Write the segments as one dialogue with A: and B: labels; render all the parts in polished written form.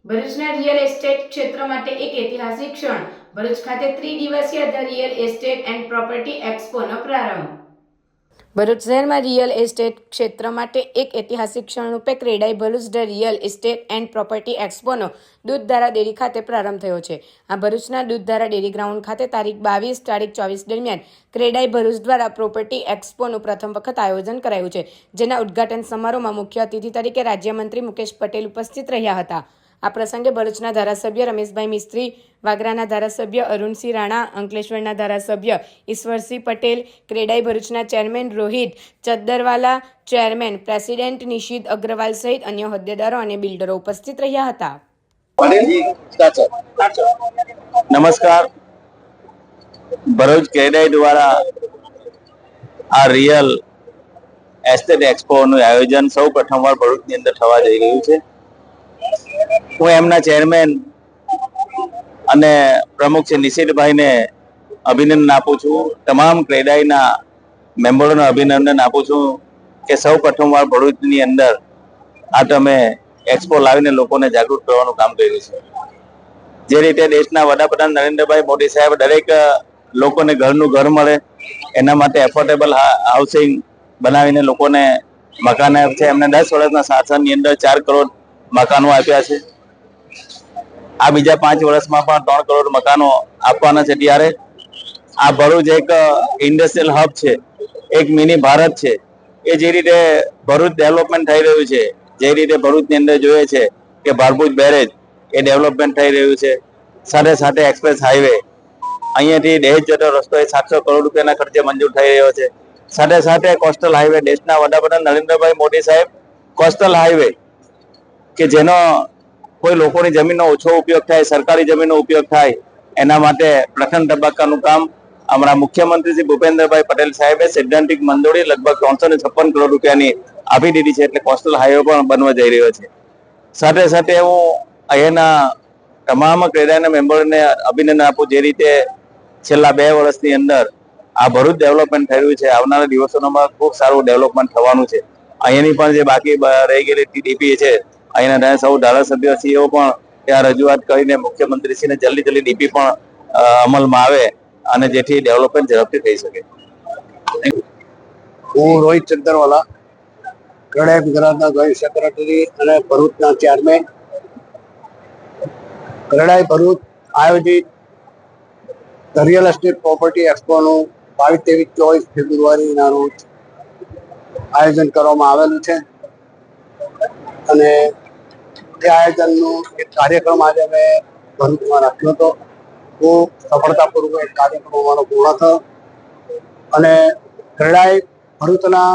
A: ભરૂચના real estate ક્ષેત્ર માટે એક ઐતિહાસિક ક્ષણ. ભરૂચ ખાતે ત્રિદિવસીય the real estate and property એક્સપોનો પ્રારંભ. ભરૂચ શહેરમાં રિયલ એસ્ટેટ ક્ષેત્ર માટે એક ઐતિહાસિક ક્ષણ રૂપે CREDAI Bharuch the real estate and property એક્સપોનો દૂધધારા ડેરી ખાતે પ્રારંભ થયો છે. આ ભરૂચના દૂધધારા ડેરી ગ્રાઉન્ડ ખાતે તારીખ 22 તારીખ 24 દરમિયાન ક્રેડાઈ ભરૂચ દ્વારા પ્રોપર્ટી એક્સપોનું પ્રથમ વખત આયોજન કરાયું છે, જેના ઉદ્ઘાટન સમારોહમાં મુખ્ય અતિથિ તરીકે રાજ્યમંત્રી મુકેશ પટેલ ઉપસ્થિત રહ્યા હતા. આ પ્રસંગે ભરૂચના ધારાસભ્ય રમેશભાઈ મિસ્ત્રી, વાગરાના ધારાસભ્ય અરુણસિંહ રાણા, અંકલેશ્વરના ધારાસભ્ય ઈશ્વરસિંહ પટેલ, ક્રેડાઈ ભરૂચના chairman Rohit Chaddarwala, chairman president Nishit Agrawal સહિત અન્ય હોદ્દેદારો અને બિલ્ડરો ઉપસ્થિત રહ્યા હતા.
B: નમસ્કાર. ભરૂચ ક્રેડાઈ દ્વારા આ રિયલ એસ્ટેટ એક્સપોનું આયોજન સૌ પ્રથમવાર ભરૂચની અંદર થવા જઈ રહ્યું છે. હું એમના ચેરમેન અને પ્રમુખ છે નિશિતભાઈને અભિનંદન આપું છું. તમામ ક્રેડાઈના મેમ્બરોને અભિનંદન આપું છું કે સૌ પ્રથમવાર ભરૂચની અંદર આ તમે એક્સપો લાવીને લોકોને જાગૃત કરવાનું કામ કર્યું છે. જે રીતે દેશના વડાપ્રધાન નરેન્દ્રભાઈ મોદી સાહેબ દરેક લોકોને ઘરનું ઘર મળે એના માટે એફોર્ડેબલ હાઉસિંગ બનાવીને લોકોને મકાન આપે છે. એમને 10 વર્ષના શાસનની અંદર 4 કરોડ મકાનો આપ્યા છે. આ બીજા 5 વર્ષમાં પણ 3 કરોડ મકાનો આપવાના છે. ત્યારે આ ભરૂચ એક ઇન્ડસ્ટ્રીયલ હબ છે, એક મિની ભારત છે. એ જે રીતે ભરૂચ ડેવલપમેન્ટ થઈ રહ્યું છે, જે રીતે ભરૂચની અંદર જોઈએ છે કે ભારભૂજ બેરેજ એ ડેવલપમેન્ટ થઈ રહ્યું છે, સાથે સાથે એક્સપ્રેસ હાઈવે અહીંયાથી દહેજ જતો રસ્તો એ 700 કરોડ રૂપિયાના ખર્ચે મંજૂર થઈ રહ્યો છે. સાથે સાથે કોસ્ટલ હાઈવે, દેશના વડાપ્રધાન નરેન્દ્રભાઈ મોદી સાહેબ કોસ્ટલ હાઈવે કે જેનો કોઈ લોકોની જમીનનો ઓછો ઉપયોગ થાય, સરકારી જમીનનો ઉપયોગ થાય, એના માટે પ્રથમ તબક્કાનું કામ અમારા મુખ્યમંત્રી શ્રી ભૂપેન્દ્રભાઈ પટેલ સાહેબે સૈદ્ધાંતિક મંજૂરી લગભગ 356 કરોડ રૂપિયાની આપી દીધી છે. એટલે કોસ્ટલ હાઈવે પણ બનવા જઈ રહ્યો છે. સાથે સાથે હું અહીંયાના તમામ ક્રેડાઈના મેમ્બરોને અભિનંદન આપું, જે રીતે છેલ્લા 2 વર્ષની અંદર આ ભરૂચ ડેવલપમેન્ટ થઈ રહ્યું છે. આવનારા દિવસોમાં ખૂબ સારું ડેવલપમેન્ટ થવાનું છે. અહીંયાની પણ જે બાકી રહી ગયેલી ડીપી છે, અહીંના સૌ ધારાસભ્યશ્રીઓ પણ ત્યાં રજૂઆત કરીને મુખ્યમંત્રીશ્રીને જલ્દી ડીપી પણ અમલમાં આવે અને જેથી ડેવલપમેન્ટ ઝડપથી થઈ શકે.
C: હું રોહિત ચદ્દરવાલા, ક્રેડાઈ ગુજરાતના જોઈન્ટ સેક્રેટરી અને ભરૂચના ચેરમેન. ક્રેડાઈ ભરૂચ આયોજિત રિયલ એસ્ટેટ પ્રોપર્ટી એક્સપોનું 22, 23, 24 ફેબ્રુઆરીના રોજ આયોજન કરવામાં આવેલું છે અને એ આયોજનનું એક કાર્યક્રમ આજે મેં ભરૂચમાં રાખ્યો હતો. ખૂબ સફળતાપૂર્વક એક કાર્યક્રમ અમારો પૂર્ણ થયો અને ક્રેડાઈ ભરૂચના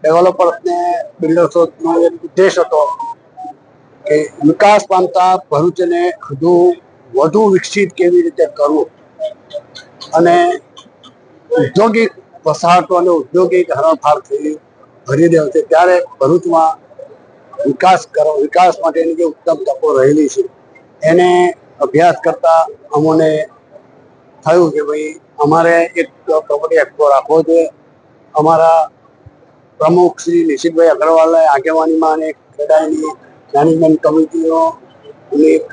C: ડેવલપર્સને, બિલ્ડર્સનો એક ઉદ્દેશ હતો કે વિકાસ પામતા ભરૂચને વધુ વિકસિત કેવી રીતે કરવું અને ઔદ્યોગિક વસાહતો અને ઔદ્યોગિક હરણફાળથી ભરી રહ્યો છે. ત્યારે ભરૂચમાં વિકાસ માટેની જે ઉત્તમ તકો રહેલી છે એને અભ્યાસ કરતા અમોને થયું કે ભાઈ અમારે એક પ્રોપર્ટી એક્સપો રાખવો જોઈએ. અમારા પ્રમુખ શ્રી નિશિતભાઈ અગ્રવાલની આગેવાનીમાં અને ક્રેડાઈની મેનેજમેન્ટ કમિટીનો એક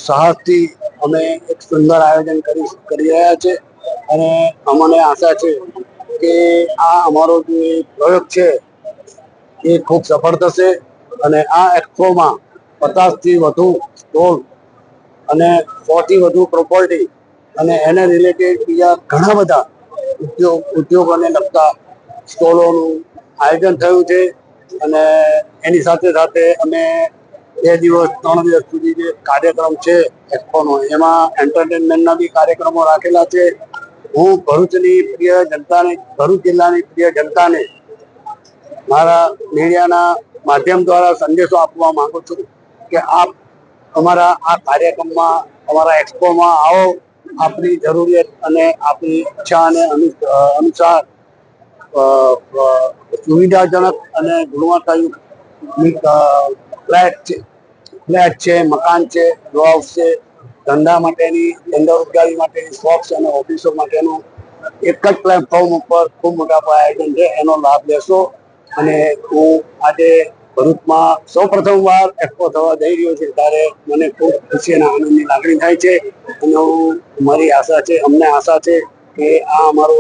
C: સાહસથી અમે એક સુંદર આયોજન કરી રહ્યા છે અને અમને આશા છે કે આ અમારો જે પ્રયોગ છે એ ખૂબ સફળ થશે અને આ એક્સપોમાં 50થી વધુ સ્ટોલ અને 100થી વધુ પ્રોપર્ટી અને એને રિલેટેડ બીજા ઘણા બધા ઉદ્યોગોને લગતા સ્ટોલોનું આયોજન થયું છે. અને એની સાથે સાથે અમે 2 દિવસ 3 દિવસ સુધી જે કાર્યક્રમ છે એક્સપોનો, એમાં એન્ટરટેનમેન્ટના બી કાર્યક્રમો રાખેલા છે. હું ભરૂચ જિલ્લાની પ્રિય જનતાને મારા મીડિયાના માધ્યમ દ્વારા સંદેશો આપવા માંગુ છું કે આપ અમારા આ કાર્યક્રમમાં, અમારા એક્સપોમાં આવો. આપની જરૂરિયાત અને આપની ઈચ્છા અને અનુસાર સુવિધાજનક અને ગુણવત્તાયુક્ત ફ્લેટ છે, મકાન છે, રો હાઉસ છે, ધંધા માટેની, ધંધા રોજગારી માટેની શોપ્સ અને ઓફિસો માટેનું એક જ પ્લેટફોર્મ ઉપર ખૂબ મોટા પાયે આયોજન છે. એનો લાભ લેશો અને હું આજે ભરૂચમાં સૌ પ્રથમવાર એક્સપો થવા જઈ રહ્યો છે ત્યારે મને ખૂબ ખુશી અને આનંદની લાગણી થાય છે અને મારી આશા છે, અમને આશા છે કે આ અમારો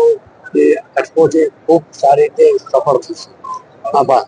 C: જે એક્સપો છે ખૂબ સારી રીતે સફળ થશે. આભાર.